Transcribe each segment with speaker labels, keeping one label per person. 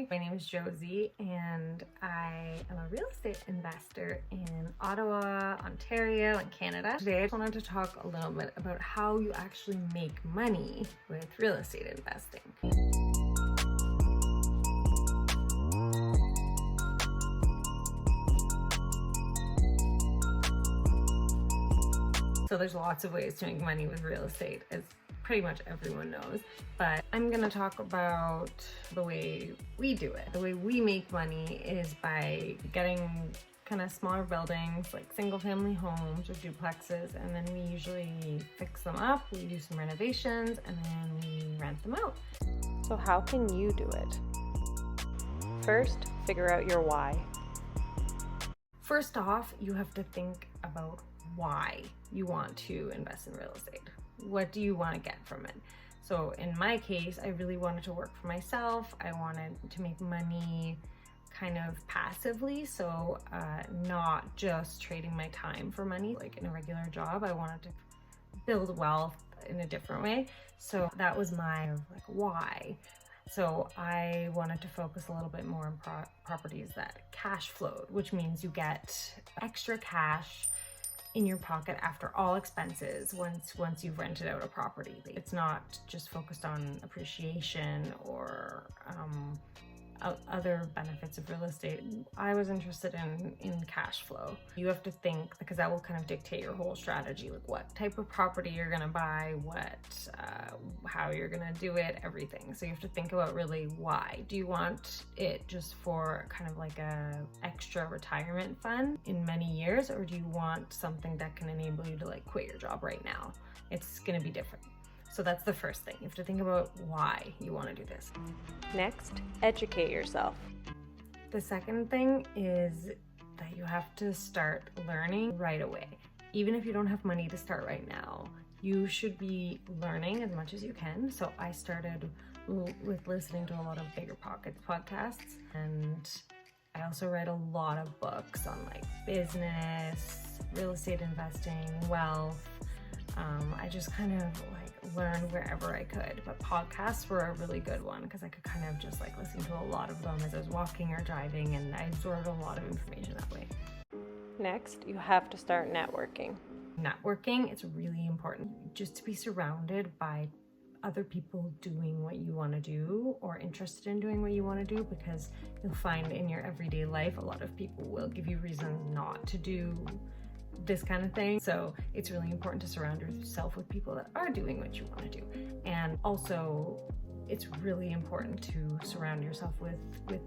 Speaker 1: My name is Josie and I am a real estate investor in Ottawa, Ontario, and Canada. Today I just wanted to talk a little bit about how you actually make money with real estate investing. So there's lots of ways to make money with real estate, as pretty much everyone knows, but I'm gonna talk about the way we do it. The way we make money is by getting kind of smaller buildings, like single family homes or duplexes, and then we usually fix them up, we do some renovations, and then we rent them out.
Speaker 2: So how can you do it? First, figure out your why.
Speaker 1: First off, you have to think about why you want to invest in real estate. What do you want to get from it? So in my case, I really wanted to work for myself. I wanted to make money kind of passively, so not just trading my time for money like in a regular job. I wanted to build wealth in a different way. So that was my why. So I wanted to focus a little bit more on properties that cash flowed, which means you get extra cash in your pocket after all expenses once you've rented out a property. It's not just focused on appreciation or other benefits of real estate. I was interested in cash flow. You have to think, because that will kind of dictate your whole strategy, like what type of property you're gonna buy, how you're gonna do it, everything. So you have to think about really why. Do you want it just for kind of like a extra retirement fund in many years, or do you want something that can enable you to like quit your job right now? It's gonna be different. So that's the first thing. You have to think about why you want to do this.
Speaker 2: Next, educate yourself.
Speaker 1: The second thing is that you have to start learning right away. Even if you don't have money to start right now, you should be learning as much as you can. So I started with listening to a lot of BiggerPockets podcasts, and I also read a lot of books on like business, real estate investing, wealth. I just kind of like learned wherever I could, but podcasts were a really good one because I could kind of just like listen to a lot of them as I was walking or driving, and I absorbed a lot of information that way.
Speaker 2: Next, you have to start networking.
Speaker 1: Networking, it's really important just to be surrounded by other people doing what you want to do or interested in doing what you want to do, because you'll find in your everyday life a lot of people will give you reasons not to do this kind of thing. So it's really important to surround yourself with people that are doing what you want to do. And also it's really important to surround yourself with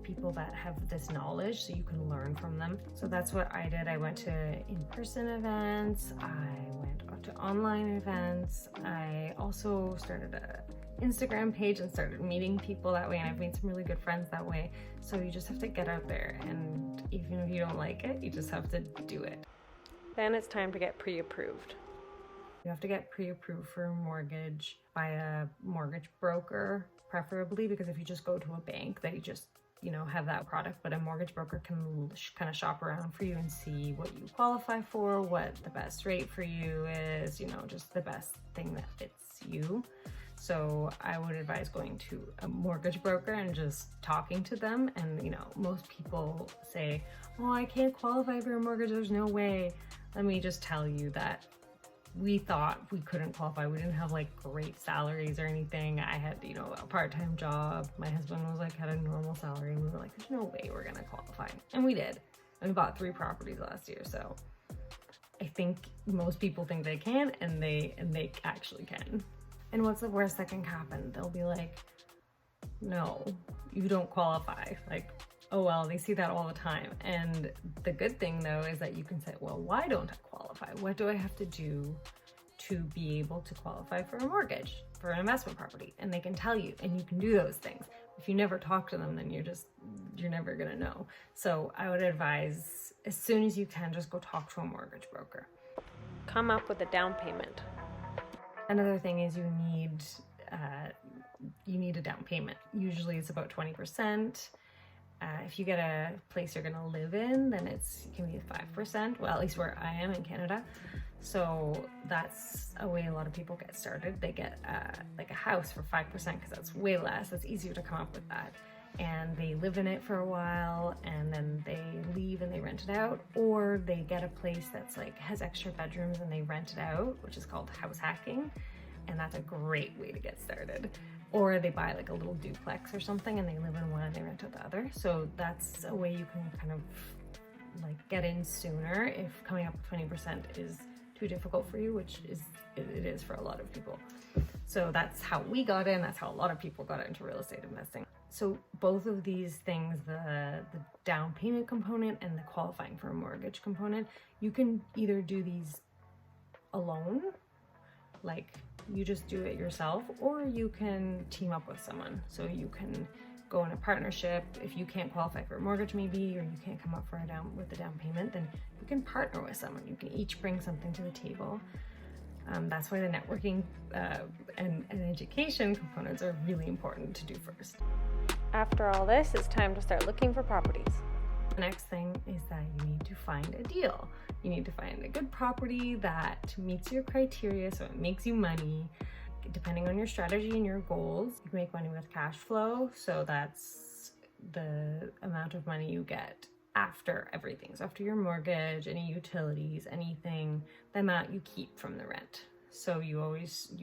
Speaker 1: people that have this knowledge so you can learn from them. So that's what I did. I went to in-person events, I went to online events, I also started an Instagram page and started meeting people that way, and I've made some really good friends that way. So you just have to get out there, and even if you don't like it, you just have to do it.
Speaker 2: Then it's time to get pre-approved.
Speaker 1: You have to get pre-approved for a mortgage by a mortgage broker, preferably, because if you just go to a bank, they just, have that product, but a mortgage broker can kind of shop around for you and see what you qualify for, what the best rate for you is, just the best thing that fits you. So I would advise going to a mortgage broker and just talking to them. And, most people say, oh, I can't qualify for a mortgage, there's no way. Let me just tell you that we thought we couldn't qualify. We didn't have like great salaries or anything. I had, a part-time job. My husband was like, had a normal salary, and we were like, there's no way we're gonna qualify. And we did. And we bought 3 properties last year. So I think most people think they can, and they actually can. And what's the worst that can happen? They'll be like, no, you don't qualify. Like, oh well, they see that all the time. And the good thing though is that you can say, well, why don't I qualify? What do I have to do to be able to qualify for a mortgage, for an investment property? And they can tell you, and you can do those things. If you never talk to them, then you're never gonna know. So I would advise, as soon as you can, just go talk to a mortgage broker.
Speaker 2: Come up with a down payment.
Speaker 1: Another thing is you need a down payment. Usually it's about 20%. If you get a place you're gonna live in, then it can be 5%. Well, at least where I am in Canada. So that's a way a lot of people get started. They get like a house for 5% because that's way less. It's easier to come up with that. and they live in it for a while and then they leave and they rent it out, or they get a place that's like has extra bedrooms and they rent it out, which is called house hacking, and that's a great way to get started. Or they buy like a little duplex or something and they live in one and they rent out the other. So that's a way you can kind of like get in sooner if coming up with 20% is too difficult for you, which it is for a lot of people. So that's how we got in. That's how a lot of people got into real estate investing. So both of these things, the down payment component and the qualifying for a mortgage component, you can either do these alone, like you just do it yourself, or you can team up with someone. So you can go in a partnership. If you can't qualify for a mortgage maybe, or you can't come up for a down payment, then you can partner with someone. You can each bring something to the table. That's why the networking and education components are really important to do first.
Speaker 2: After all this, it's time to start looking for properties.
Speaker 1: The next thing is that you need to find a deal. You need to find a good property that meets your criteria, so it makes you money. Depending on your strategy and your goals, you can make money with cash flow, so that's the amount of money you get after everything. So after your mortgage, any utilities, anything, the amount you keep from the rent. So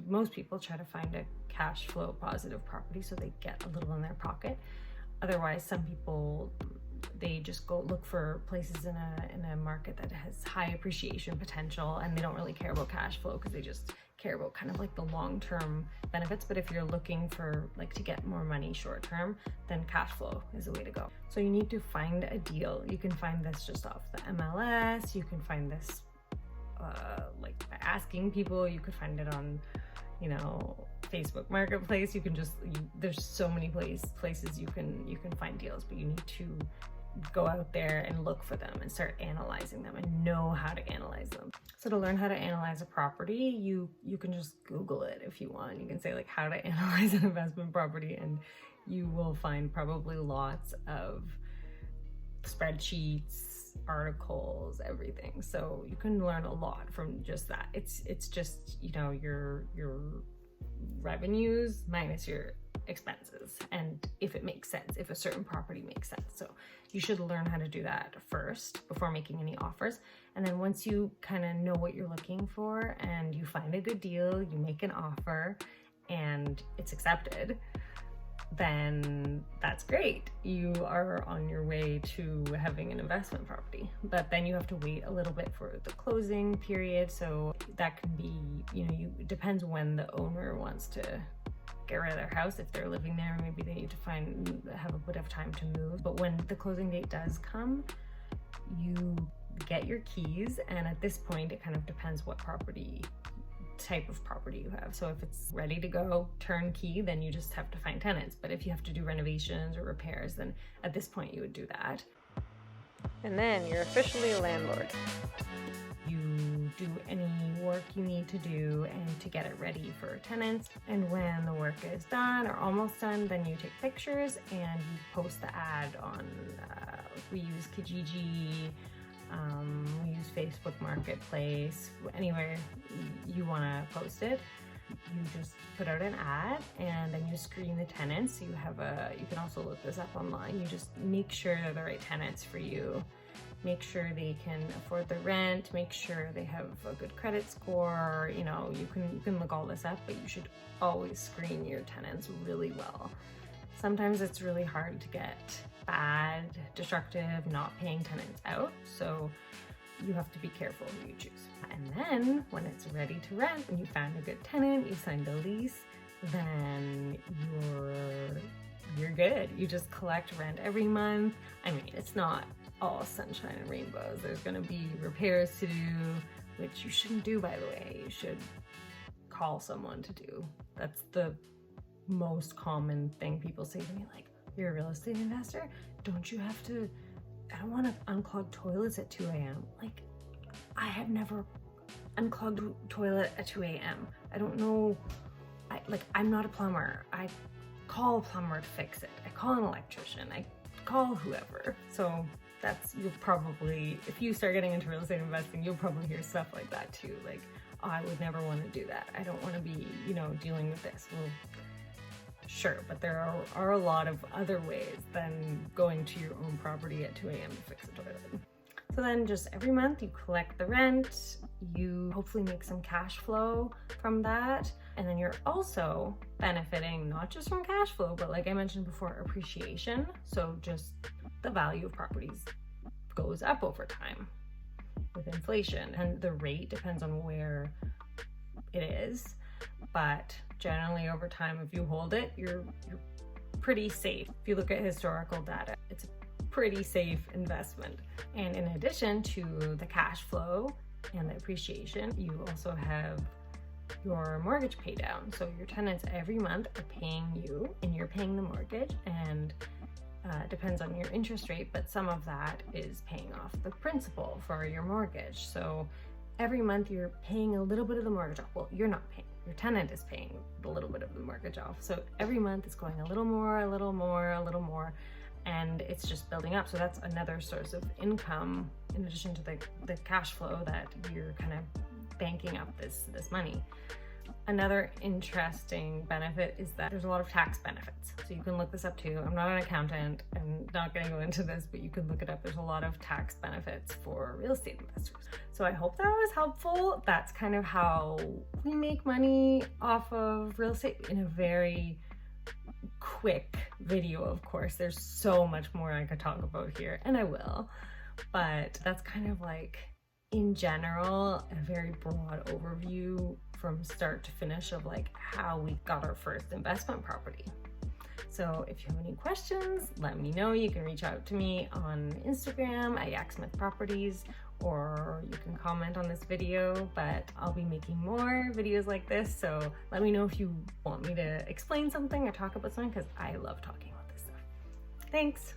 Speaker 1: most people try to find a cash flow positive property so they get a little in their pocket. Otherwise, some people, they just go look for places in a market that has high appreciation potential, and they don't really care about cash flow because they just care about kind of like the long-term benefits. But if you're looking for like to get more money short-term, then cash flow is the way to go. So you need to find a deal. You can find this just off the MLS. You can find this like by asking people. You could find it on, Facebook Marketplace. You can there's so many places you can find deals, but you need to go out there and look for them and start analyzing them and know how to analyze them. So to learn how to analyze a property, you can just Google it if you want. You can say like how to analyze an investment property, and you will find probably lots of spreadsheets, articles, everything. So you can learn a lot from just that. It's just, your revenues minus your expenses, and if it makes sense, if a certain property makes sense. So you should learn how to do that first before making any offers. And then once you kind of know what you're looking for and you find a good deal, you make an offer and it's accepted, then that's great. You are on your way to having an investment property. But then you have to wait a little bit for the closing period. So that can be, it depends when the owner wants to get rid of their house. If they're living there, maybe they need to have a bit of time to move. But when the closing date does come, you get your keys, and at this point it kind of depends what type of property you have. So if it's ready to go, turnkey, then you just have to find tenants. But if you have to do renovations or repairs, then at this point you would do that.
Speaker 2: And then you're officially a landlord.
Speaker 1: You do any work you need to do and to get it ready for tenants. And when the work is done or almost done, then you take pictures and you post the ad on, we use Kijiji, we use Facebook Marketplace, anywhere you want to post it. You just put out an ad and then you screen the tenants. You can also look this up online. You just make sure they're the right tenants for you. Make sure they can afford the rent, make sure they have a good credit score. You can look all this up, but you should always screen your tenants really well. Sometimes it's really hard to get bad, destructive, not paying tenants out. So you have to be careful who you choose. And then when it's ready to rent and you found a good tenant, you signed a lease, then you're good. You just collect rent every month. I mean, it's not all sunshine and rainbows. There's gonna be repairs to do, which you shouldn't do, by the way. You should call someone to do. That's the most common thing people say to me, like, you're a real estate investor? Don't you have to, I don't want to unclog toilets at 2 a.m. Like, I have never unclogged a toilet at 2 a.m. I don't know, I'm not a plumber. I call a plumber to fix it. I call an electrician. I call whoever. So you'll probably, if you start getting into real estate investing, you'll probably hear stuff like that too. Like, oh, I would never want to do that. I don't want to be, dealing with this. Well, Sure, but there are a lot of other ways than going to your own property at 2 a.m. to fix a toilet. So then just every month you collect the rent, you hopefully make some cash flow from that, and then you're also benefiting not just from cash flow, but like I mentioned before, appreciation. So just the value of properties goes up over time with inflation, and the rate depends on where it is, but generally over time, if you hold it, you're pretty safe. If you look at historical data, it's a pretty safe investment. And in addition to the cash flow and the appreciation, you also have your mortgage pay down. So your tenants every month are paying you and you're paying the mortgage, and depends on your interest rate, but some of that is paying off the principal for your mortgage. So every month you're paying a little bit of the mortgage off. Well, you're not paying, your tenant is paying a little bit of the mortgage off. So every month it's going a little more, a little more, a little more, and it's just building up. So that's another source of income in addition to the cash flow that you're kind of banking up this money. Another interesting benefit is that there's a lot of tax benefits. So you can look this up too. I'm not an accountant. I'm not going to go into this, but you can look it up. There's a lot of tax benefits for real estate investors. So I hope that was helpful. That's kind of how we make money off of real estate in a very quick video, of course. There's so much more I could talk about here, and I will. But that's kind of like, in general, a very broad overview from start to finish of like how we got our first investment property. So if you have any questions, let me know. You can reach out to me on Instagram at Yak Smith Properties, or you can comment on this video, but I'll be making more videos like this. So let me know if you want me to explain something or talk about something, because I love talking about this stuff. Thanks.